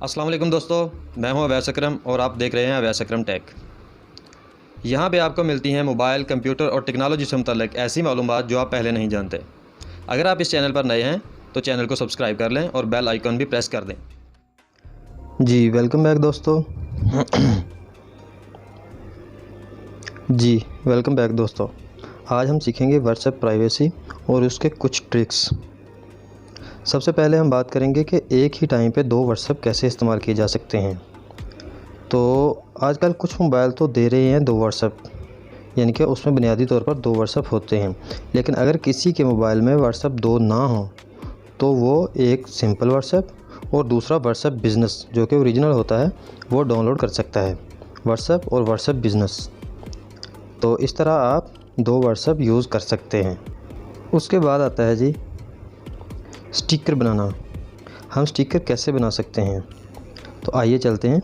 अस्सलाम वालेकुम दोस्तों, मैं हूं अवैस अकरम और आप देख रहे हैं अवैस अकरम टेक। यहां पे आपको मिलती हैं मोबाइल, कंप्यूटर और टेक्नोलॉजी से मुतल्लिक ऐसी मालूमात जो आप पहले नहीं जानते। अगर आप इस चैनल पर नए हैं तो चैनल को सब्सक्राइब कर लें और बेल आइकन भी प्रेस कर दें। जी वेलकम बैक दोस्तों। वेलकम बैक दोस्तों। आज हम सीखेंगे व्हाट्सएप प्राइवेसी और उसके कुछ ट्रिक्स। सबसे पहले हम बात करेंगे कि एक ही टाइम पे 2 व्हाट्सएप कैसे इस्तेमाल किए जा सकते हैं। तो आजकल कुछ मोबाइल तो दे रहे हैं 2 व्हाट्सएप, यानी कि उसमें बुनियादी तौर पर 2 व्हाट्सएप होते हैं। लेकिन अगर किसी के मोबाइल में व्हाट्सएप 2 ना हो तो वो एक सिंपल व्हाट्सएप और दूसरा व्हाट्सएप बिज़नेस जो कि ओरिजिनल होता है वो डाउनलोड कर सकता है। व्हाट्सएप और व्हाट्सएप बिज़नेस, तो इस तरह आप 2 व्हाट्सएप यूज़ कर सकते हैं। उसके बाद आता है जी स्टिकर बनाना। हम स्टिकर कैसे बना सकते हैं, तो आइए चलते हैं।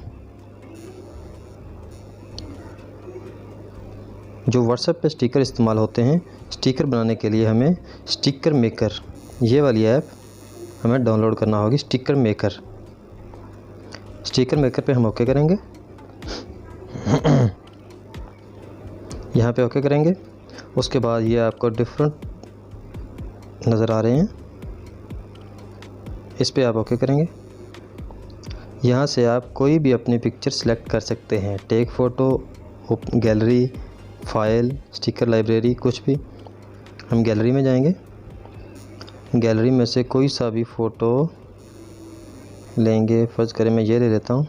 जो व्हाट्सएप पे स्टिकर इस्तेमाल होते हैं, स्टिकर बनाने के लिए हमें स्टिकर मेकर, ये वाली ऐप हमें डाउनलोड करना होगी। स्टिकर मेकर पे हम ओके करेंगे। यहाँ पे ओके करेंगे। उसके बाद ये आपको डिफरेंट नज़र आ रहे हैं, इस पे आप ओके करेंगे। यहाँ से आप कोई भी अपनी पिक्चर सेलेक्ट कर सकते हैं। Take photo, gallery, file, sticker library, कुछ भी। हम गैलरी में जाएंगे। गैलरी में से कोई सा भी फ़ोटो लेंगे। फ़र्ज़ करें मैं ये ले लेता हूँ।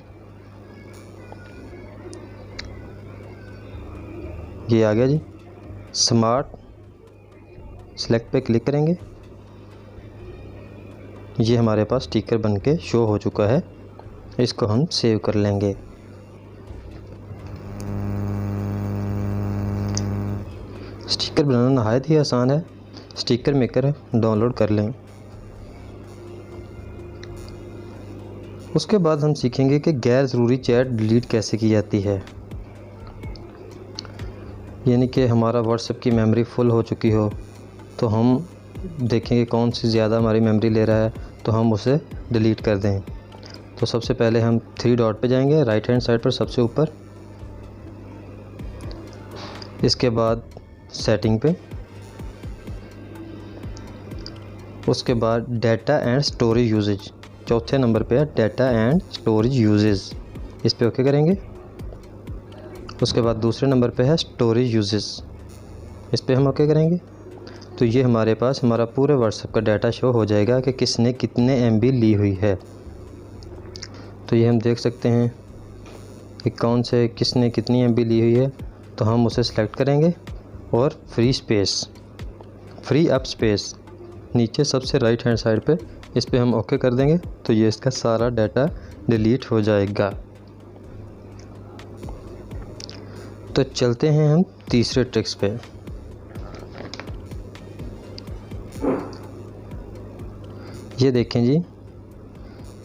ये आ गया जी। स्मार्ट सेलेक्ट पे क्लिक करेंगे। ये हमारे पास स्टिकर बन के शो हो चुका है। इसको हम सेव कर लेंगे। स्टिकर बनाना नहायत ही आसान है। स्टिकर मेकर डाउनलोड कर लें। उसके बाद हम सीखेंगे कि गैर ज़रूरी चैट डिलीट कैसे की जाती है। यानी कि हमारा व्हाट्सएप की मेमोरी फुल हो चुकी हो तो हम देखेंगे कौन सी ज़्यादा हमारी मेमोरी ले रहा है, तो हम उसे डिलीट कर दें। तो सबसे पहले हम 3 डॉट पे जाएंगे, राइट हैंड साइड पर सबसे ऊपर। इसके बाद सेटिंग पे, उसके बाद डाटा एंड स्टोरेज यूजेज, चौथे नंबर पे है डाटा एंड स्टोरेज यूजेज, इस पे ओके करेंगे। उसके बाद दूसरे नंबर पे है स्टोरेज यूजेस, इस पे हम ओके करेंगे। तो ये हमारे पास हमारा पूरे व्हाट्सएप का डाटा शो हो जाएगा कि किसने कितने MB ली हुई है। तो ये हम देख सकते हैं कि कौन से किसने कितनी MB ली हुई है। तो हम उसे सेलेक्ट करेंगे और फ्री अप स्पेस नीचे सबसे राइट हैंड साइड पे, इस पे हम ओके कर देंगे। तो ये इसका सारा डाटा डिलीट हो जाएगा। तो चलते हैं हम तीसरे ट्रिक्स पे। ये देखें जी,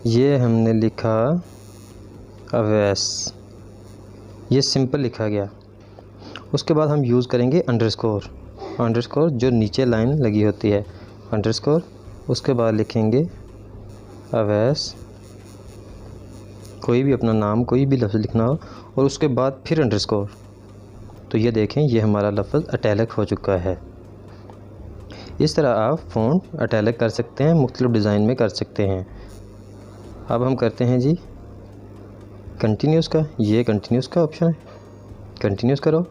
ये हमने लिखा अवैस, ये सिंपल लिखा गया। उसके बाद हम यूज़ करेंगे अंडरस्कोर जो नीचे लाइन लगी होती है, अंडरस्कोर। उसके बाद लिखेंगे अवैस, कोई भी अपना नाम, कोई भी लफ्ज़ लिखना हो, और उसके बाद फिर अंडरस्कोर। तो ये देखें, ये हमारा लफ्ज़ अटैलिक हो चुका है। इस तरह आप फ़ॉन्ट अटैलिक कर सकते हैं, मुख्तलिफ़ डिज़ाइन में कर सकते हैं। अब हम करते हैं जी कंटिन्यूस का। ये कंटिन्यूस का ऑप्शन है, कंटिन्यूस करो।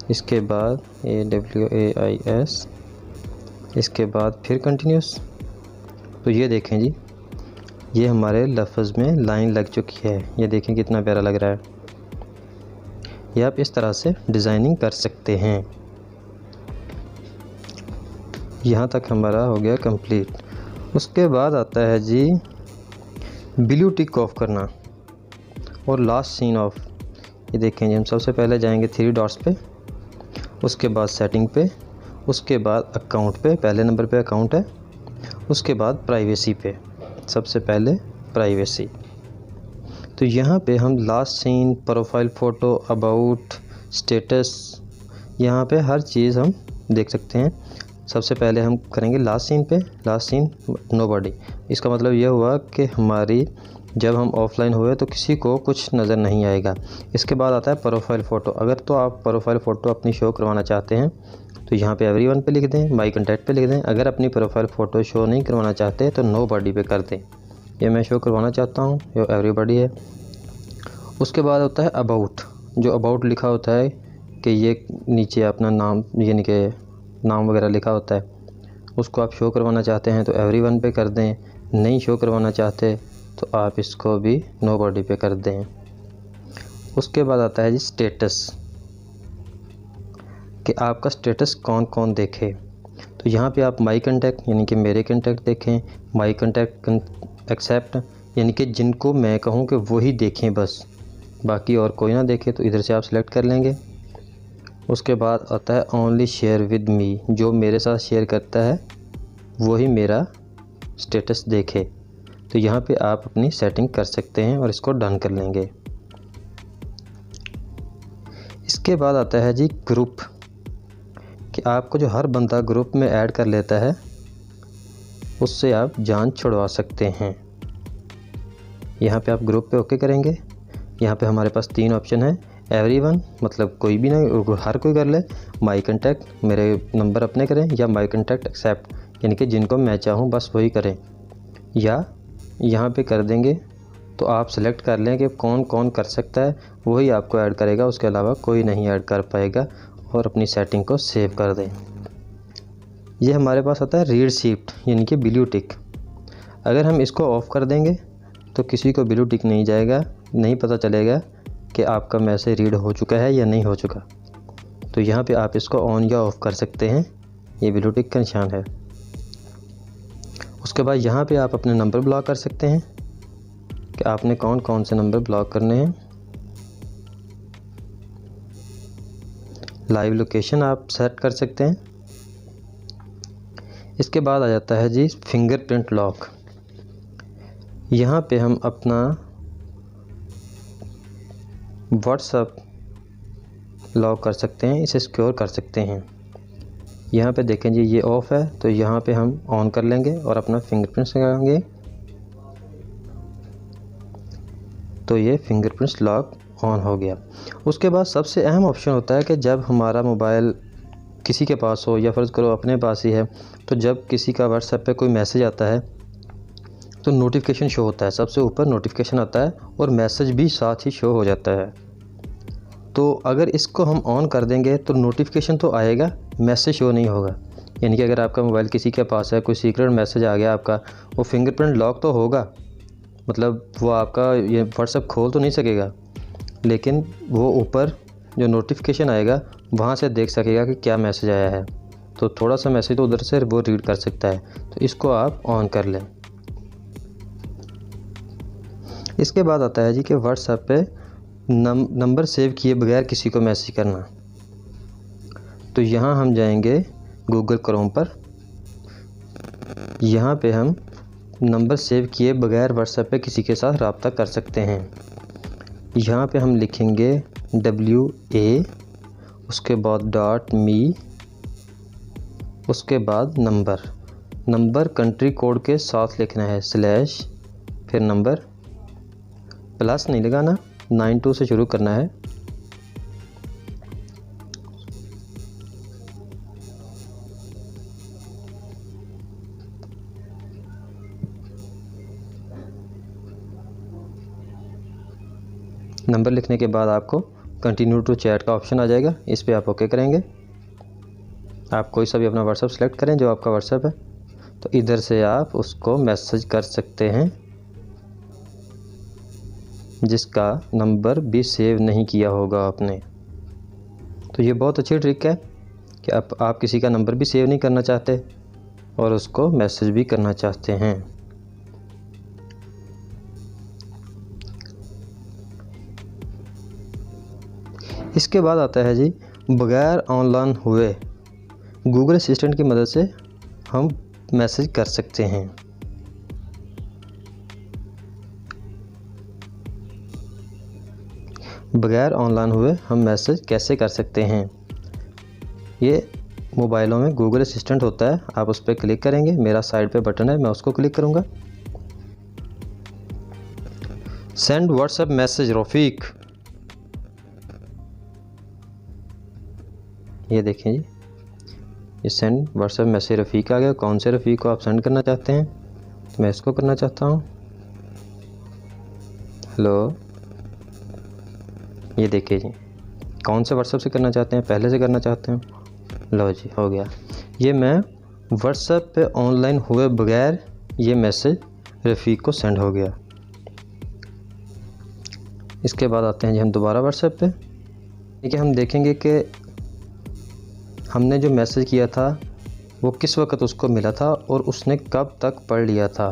इसके बाद AWAIS, इसके बाद फिर कंटिन्यूस। तो ये देखें जी, ये हमारे लफ्ज़ में लाइन लग चुकी है। ये देखें कितना प्यारा लग रहा है। ये आप इस तरह से डिज़ाइनिंग कर सकते हैं। यहाँ तक हमारा हो गया कंप्लीट। उसके बाद आता है जी ब्लू टिक ऑफ करना और लास्ट सीन ऑफ। ये देखें जी, हम सबसे पहले जाएंगे 3 डॉट्स पे, उसके बाद सेटिंग पे, उसके बाद अकाउंट पे, पहले नंबर पे अकाउंट है। उसके बाद प्राइवेसी पे, सबसे पहले प्राइवेसी। तो यहाँ पे हम last seen, profile photo, about, status, यहाँ पे हर चीज़ हम देख सकते हैं। सबसे पहले हम करेंगे लास्ट सीन पे, लास्ट सीन नोबॉडी। इसका मतलब ये हुआ कि हमारी जब हम ऑफलाइन हुए तो किसी को कुछ नज़र नहीं आएगा। इसके बाद आता है प्रोफाइल फ़ोटो। अगर तो आप प्रोफाइल फ़ोटो अपनी शो करवाना चाहते हैं तो यहाँ पे एवरीवन पे लिख दें, माई कॉन्टैक्ट पे लिख दें। अगर अपनी प्रोफाइल फ़ोटो शो नहीं करवाना चाहते तो नोबॉडी पे कर दें। ये मैं शो करवाना चाहता हूँ, ये एवरीबॉडी है। उसके बाद होता है अबाउट। जो अबाउट लिखा होता है कि ये नीचे अपना नाम, यानी कि नाम वगैरह लिखा होता है, उसको आप शो करवाना चाहते हैं तो एवरीवन पे कर दें। नहीं शो करवाना चाहते तो आप इसको भी नोबॉडी पे कर दें। उसके बाद आता है जी स्टेटस, कि आपका स्टेटस कौन कौन देखे। तो यहाँ पे आप माई कॉन्टैक्ट यानी कि मेरे कॉन्टैक्ट देखें, माई कॉन्टैक्ट एक्सेप्ट यानी कि जिनको मैं कहूँ कि वही देखें बस, बाकी और कोई ना देखे, तो इधर से आप सेलेक्ट कर लेंगे। उसके बाद आता है ओनली शेयर विद मी, जो मेरे साथ शेयर करता है वही मेरा स्टेटस देखे। तो यहाँ पे आप अपनी सेटिंग कर सकते हैं और इसको डन कर लेंगे। इसके बाद आता है जी ग्रुप, कि आपको जो हर बंदा ग्रुप में ऐड कर लेता है उससे आप जान छुड़वा सकते हैं। यहाँ पे आप ग्रुप पे ओके करेंगे। यहाँ पे हमारे पास 3 ऑप्शन है, एवरीवन मतलब कोई भी नहीं, हर कोई कर ले, माई कॉन्टैक्ट मेरे नंबर अपने करें, या माई कॉन्टैक्ट एक्सेप्ट यानी कि जिनको मैं चाहूँ बस वही करें, या यहाँ पे कर देंगे। तो आप सेलेक्ट कर लें कि कौन कौन कर सकता है, वही आपको ऐड करेगा, उसके अलावा कोई नहीं ऐड कर पाएगा, और अपनी सेटिंग को सेव कर दें। ये हमारे पास आता है रीड शिफ्ट यानी कि ब्लू टिक। अगर हम इसको ऑफ़ कर देंगे तो किसी को ब्लू टिक नहीं जाएगा, नहीं पता चलेगा कि आपका मैसेज रीड हो चुका है या नहीं हो चुका। तो यहाँ पे आप इसको ऑन या ऑफ़ कर सकते हैं, ये ब्लू टिक का निशान है। उसके बाद यहाँ पे आप अपने नंबर ब्लॉक कर सकते हैं कि आपने कौन कौन से नंबर ब्लॉक करने हैं। लाइव लोकेशन आप सेट कर सकते हैं। इसके बाद आ जाता है जी फिंगरप्रिंट लॉक। यहाँ पे हम अपना व्हाट्सएप लॉक कर सकते हैं, इसे सिक्योर कर सकते हैं। यहाँ पे देखें जी ये ऑफ़ है, तो यहाँ पे हम ऑन कर लेंगे और अपना फिंगरप्रिंट्स लगाएंगे, तो ये फिंगरप्रिंट्स लॉक ऑन हो गया। उसके बाद सबसे अहम ऑप्शन होता है कि जब हमारा मोबाइल किसी के पास हो, या फ़र्ज़ करो अपने पास ही है, तो जब किसी का व्हाट्सएप पे कोई मैसेज आता है तो नोटिफिकेशन शो होता है, सबसे ऊपर नोटिफिकेशन आता है और मैसेज भी साथ ही शो हो जाता है। तो अगर इसको हम ऑन कर देंगे तो नोटिफिकेशन तो आएगा, मैसेज शो नहीं होगा। यानी कि अगर आपका मोबाइल किसी के पास है, कोई सीक्रेट मैसेज आ गया आपका, वो फिंगरप्रिंट लॉक तो होगा, मतलब वो आपका ये व्हाट्सएप खोल तो नहीं सकेगा, लेकिन वो ऊपर जो नोटिफिकेशन आएगा वहाँ से देख सकेगा कि क्या मैसेज आया है। तो थोड़ा सा मैसेज तो उधर से वो रीड कर सकता है, तो इसको आप ऑन कर लें। इसके बाद आता है जी कि व्हाट्सएप पे नंबर सेव किए बगैर किसी को मैसेज करना। तो यहाँ हम जाएंगे गूगल क्रोम पर, यहाँ पे हम नंबर सेव किए बगैर व्हाट्सएप पे किसी के साथ रब्ता कर सकते हैं। यहाँ पे हम लिखेंगे WA, उसके बाद .me, उसके बाद नंबर कंट्री कोड के साथ लिखना है, स्लैश फिर नंबर, प्लस नहीं लगाना, 92 से शुरू करना है। नंबर लिखने के बाद आपको कंटिन्यू टू चैट का ऑप्शन आ जाएगा, इस पर आप ओके करेंगे। आप कोई सा भी अपना व्हाट्सएप सेलेक्ट करें जो आपका व्हाट्सएप है, तो इधर से आप उसको मैसेज कर सकते हैं जिसका नंबर भी सेव नहीं किया होगा आपने। तो ये बहुत अच्छी ट्रिक है कि आप किसी का नंबर भी सेव नहीं करना चाहते और उसको मैसेज भी करना चाहते हैं। इसके बाद आता है जी बगैर ऑनलाइन हुए गूगल असिस्टेंट की मदद से हम मैसेज कर सकते हैं। बगैर ऑनलाइन हुए हम मैसेज कैसे कर सकते हैं, ये मोबाइलों में गूगल असिस्टेंट होता है, आप उस पर क्लिक करेंगे। मेरा साइड पे बटन है, मैं उसको क्लिक करूँगा। सेंड व्हाट्सएप मैसेज रफ़ीक, ये देखें जी, ये सेंड व्हाट्सएप मैसेज रफ़ीक आ गया। कौन से रफ़ीक को आप सेंड करना चाहते हैं? तो मैं इसको करना चाहता हूँ। हेलो, ये देखिए जी, कौन से व्हाट्सएप से करना चाहते हैं? पहले से करना चाहते हैं? लो जी, हो गया। ये मैं व्हाट्सएप पे ऑनलाइन हुए बगैर ये मैसेज रफ़ीक को सेंड हो गया। इसके बाद आते हैं जी हम दोबारा व्हाट्सएप पे। देखिए, हम देखेंगे कि हमने जो मैसेज किया था वो किस वक्त उसको मिला था और उसने कब तक पढ़ लिया था।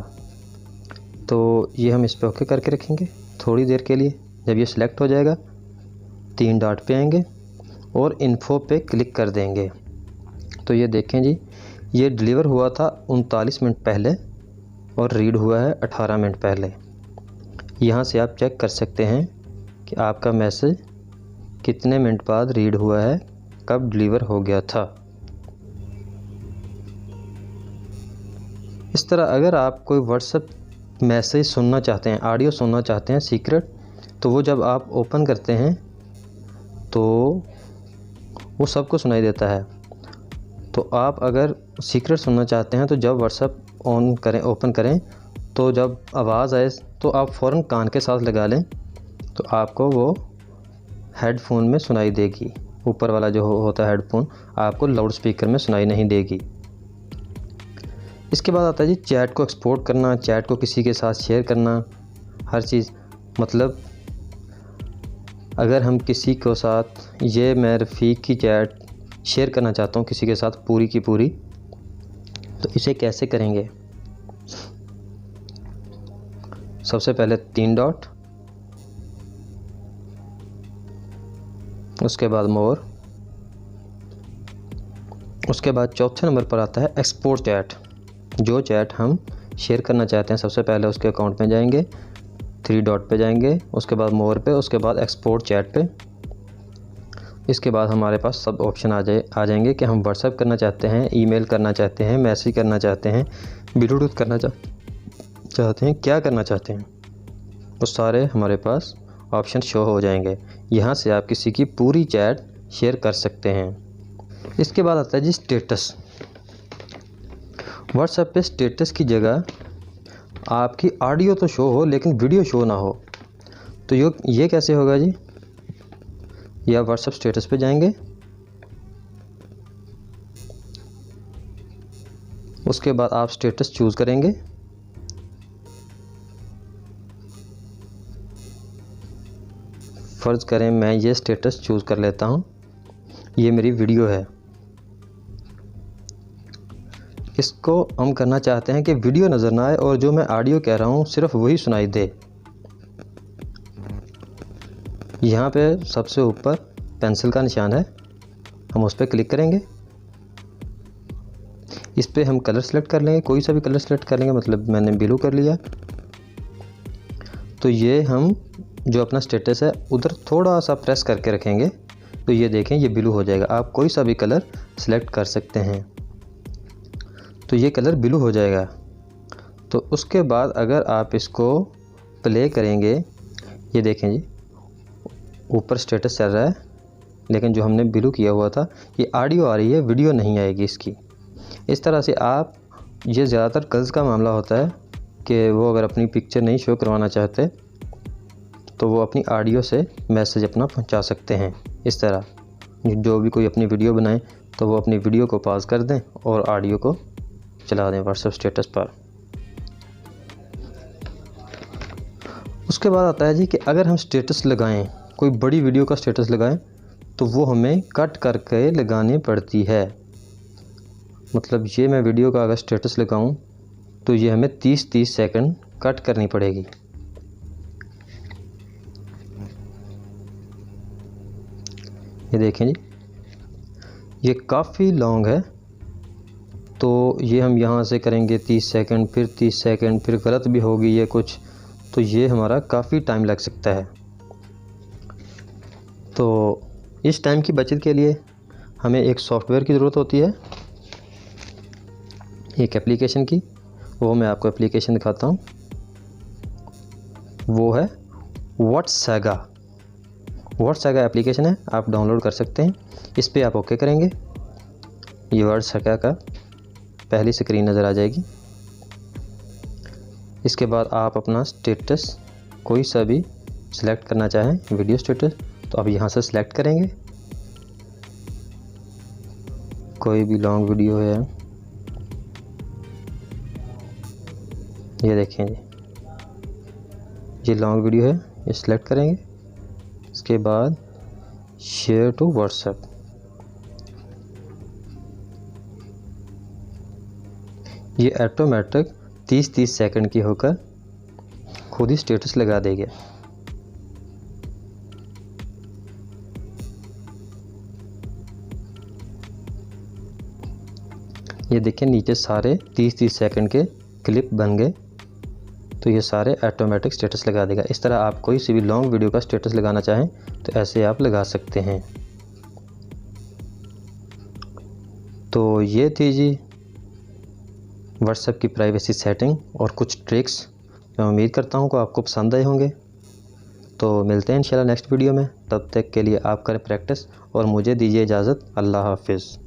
तो ये हम इस पर ओके करके रखेंगे थोड़ी देर के लिए। जब ये सिलेक्ट हो जाएगा 3 डॉट पे आएंगे और इन्फो पे क्लिक कर देंगे। तो ये देखें जी, ये डिलीवर हुआ था 39 मिनट पहले और रीड हुआ है 18 मिनट पहले। यहाँ से आप चेक कर सकते हैं कि आपका मैसेज कितने मिनट बाद रीड हुआ है, कब डिलीवर हो गया था। इस तरह अगर आप कोई व्हाट्सएप मैसेज सुनना चाहते हैं, ऑडियो सुनना चाहते हैं सीक्रेट, तो वो जब आप ओपन करते हैं तो वो सबको सुनाई देता है। तो आप अगर सीक्रेट सुनना चाहते हैं तो जब व्हाट्सएप ऑन करें, ओपन करें, तो जब आवाज़ आए तो आप फ़ौरन कान के साथ लगा लें, तो आपको वो हेडफोन में सुनाई देगी। ऊपर वाला जो होता है हेडफोन, आपको लाउड स्पीकर में सुनाई नहीं देगी। इसके बाद आता है जी चैट को एक्सपोर्ट करना, चैट को किसी के साथ शेयर करना, हर चीज़। मतलब अगर हम किसी को साथ, ये मैं रफ़ीक की चैट शेयर करना चाहता हूँ किसी के साथ पूरी की पूरी, तो इसे कैसे करेंगे? सबसे पहले 3 डॉट, उसके बाद मोर, उसके बाद चौथे नंबर पर आता है एक्सपोर्ट चैट। जो चैट हम शेयर करना चाहते हैं, सबसे पहले उसके अकाउंट में जाएंगे, 3 डॉट पे जाएंगे, उसके बाद मोर पे, उसके बाद एक्सपोर्ट चैट पे। इसके बाद हमारे पास सब ऑप्शन आ जाएंगे कि हम व्हाट्सएप करना चाहते हैं, ईमेल करना चाहते हैं, मैसेज करना चाहते हैं, ब्लूटूथ करना चाहते हैं, क्या करना चाहते हैं, वो सारे हमारे पास ऑप्शन शो हो जाएंगे। यहाँ से आप किसी की पूरी चैट शेयर कर सकते हैं। इसके बाद आता है जी स्टेटस। व्हाट्सएप पे स्टेटस की जगह आपकी ऑडियो तो शो हो लेकिन वीडियो शो ना हो, तो ये कैसे होगा जी? या व्हाट्सएप स्टेटस पे जाएंगे, उसके बाद आप स्टेटस चूज़ करेंगे। फ़र्ज़ करें मैं ये स्टेटस चूज़ कर लेता हूँ, ये मेरी वीडियो है। इसको हम करना चाहते हैं कि वीडियो नज़र ना आए और जो मैं ऑडियो कह रहा हूँ सिर्फ वही सुनाई दे। यहाँ पे सबसे ऊपर पेंसिल का निशान है, हम उस पर क्लिक करेंगे। इस पर हम कलर सेलेक्ट कर लेंगे, कोई सा भी कलर सेलेक्ट कर लेंगे, मतलब मैंने ब्लू कर लिया। तो ये हम जो अपना स्टेटस है उधर थोड़ा सा प्रेस करके रखेंगे, तो ये देखें ये ब्लू हो जाएगा। आप कोई सा भी कलर सेलेक्ट कर सकते हैं, तो ये कलर ब्लू हो जाएगा। तो उसके बाद अगर आप इसको प्ले करेंगे, ये देखें जी ऊपर स्टेटस चल रहा है, लेकिन जो हमने ब्लू किया हुआ था ये ऑडियो आ रही है, वीडियो नहीं आएगी इसकी। इस तरह से आप, ये ज़्यादातर गर्ल्स का मामला होता है कि वो अगर अपनी पिक्चर नहीं शो करवाना चाहते तो वो अपनी ऑडियो से मैसेज अपना पहुंचा सकते हैं। इस तरह जो भी कोई अपनी वीडियो बनाए तो वो अपनी वीडियो को पॉज कर दें और ऑडियो को चला दें व्हाट्सएप स्टेटस पर। उसके बाद आता है जी कि अगर हम स्टेटस लगाएं, कोई बड़ी वीडियो का स्टेटस लगाएं, तो वो हमें कट करके लगानी पड़ती है। मतलब ये मैं वीडियो का अगर स्टेटस लगाऊं तो ये हमें 30-30 सेकंड कट करनी पड़ेगी। ये देखें जी, ये काफ़ी लॉन्ग है, तो ये हम यहाँ से करेंगे 30 सेकंड, फिर 30 सेकंड, फिर गलत भी होगी ये कुछ, तो ये हमारा काफ़ी टाइम लग सकता है। तो इस टाइम की बचत के लिए हमें एक सॉफ्टवेयर की ज़रूरत होती है, एक एप्लीकेशन की। वो मैं आपको एप्लीकेशन दिखाता हूँ। वो है व्हाट्सएगा। व्हाट्सएगा एप्लीकेशन है, आप डाउनलोड कर सकते हैं। इस पर आप ओके करेंगे। ये व्हाट्सएगा का पहली स्क्रीन नज़र आ जाएगी। इसके बाद आप अपना स्टेटस कोई सा भी सिलेक्ट करना चाहें, वीडियो स्टेटस, तो आप यहाँ से सिलेक्ट करेंगे। कोई भी लॉन्ग वीडियो है, ये देखें जी, ये लॉन्ग वीडियो है, ये सिलेक्ट करेंगे। इसके बाद शेयर टू व्हाट्सएप, ये ऑटोमेटिक 30-30 सेकंड की होकर खुद ही स्टेटस लगा देगा। ये देखिए नीचे सारे 30-30 सेकंड के क्लिप बन गए, तो ये सारे ऑटोमेटिक स्टेटस लगा देगा। इस तरह आप कोई सी भी लॉन्ग वीडियो का स्टेटस लगाना चाहें तो ऐसे आप लगा सकते हैं। तो ये थी जी व्हाट्सएप की प्राइवेसी सेटिंग और कुछ ट्रिक्स। मैं उम्मीद करता हूँ कि आपको पसंद आए होंगे। तो मिलते हैं इंशाल्लाह नेक्स्ट वीडियो में। तब तक के लिए आप करें प्रैक्टिस और मुझे दीजिए इजाज़त। अल्लाह हाफिज़।